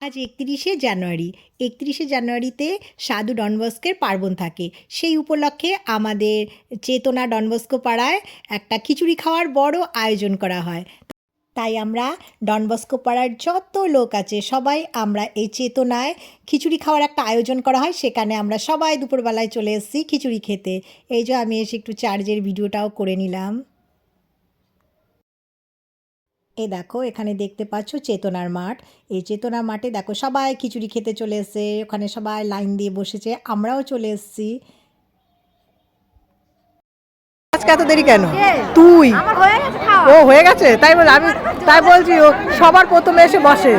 আজ ৩১শে জানুয়ারি। ৩১শে জানুয়ারিতে সাধু ডন বস্কের পার্বণ থাকে। সেই উপলক্ষে আমাদের চেতনা ডন বস্কো পাড়ায় একটা খিচুড়ি খাওয়ার বড় আয়োজন করা হয়। তাই আমরা ডন বস্কো পাড়ার যত লোক আছে সবাই আমরা এই চেতনায় খিচুড়ি খাওয়ার একটা আয়োজন করা হয়, সেখানে আমরা সবাই দুপুরবেলায় চলে এসেছি খিচুড়ি খেতে। এই যে আমি এসে একটু চার্চের ভিডিওটাও করে নিলাম। এই দেখো এখানে দেখতে পাচ্ছ চেতনার মাঠ। এই চেতনার মাঠে দেখো সবাই খিচুড়ি খেতে চলে এসেছে, ওখানে সবাই লাইন দিয়ে বসেছে, আমরাও চলে এসেছি। আজকে এত দেরি কেন? তুই ও হয়ে গেছে তাই বল, আমি তাই বলছি ও সবার প্রথমে এসে বসে।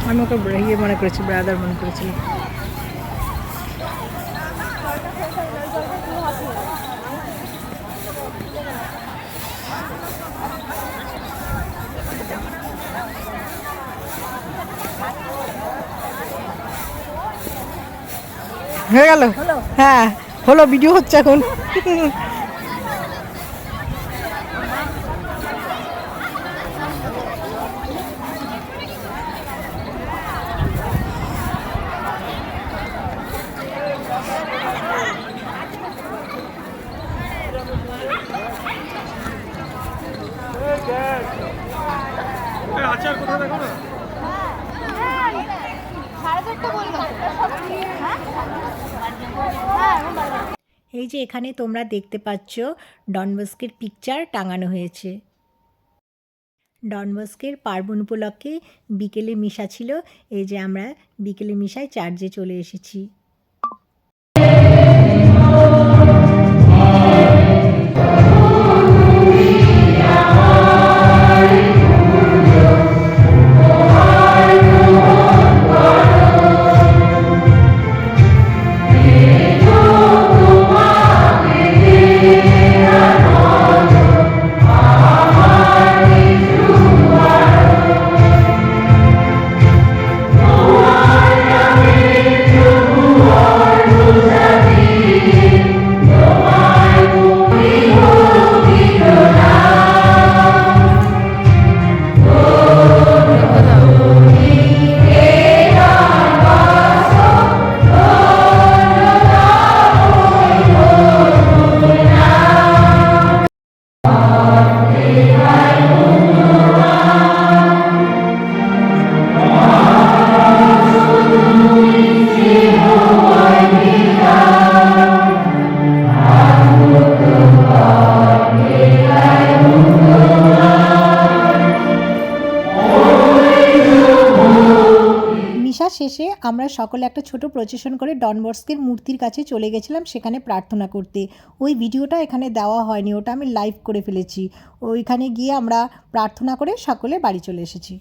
আমি ওকে ইয়ে মনে করেছি, ব্রাদার মনে করেছি। হয়ে গেল? হ্যাঁ হলো, ভিডিও হচ্ছে এখন। আচার কোথায় দেখো না? এই যে এখানে তোমরা দেখতে পাচ্ছ ডন বস্কের পিকচার টাঙানো হয়েছে। ডন বস্কের পার্বণ উপলক্ষে বিকেলে মিশা ছিল। এই যে আমরা বিকেলে মিশায় চার্চে চলে এসেছি। শেষে আমরা সকলে একটা ছোট প্রসেশন করে ডন বস্কের মূর্তির কাছে চলে গেছিলাম সেখানে প্রার্থনা করতে। ওই ভিডিওটা এখানে দেওয়া হয়নি, ওটা আমি লাইভ করে ফেলেছি। ওইখানে গিয়ে আমরা প্রার্থনা করে সকলে বাড়ি চলে এসেছি।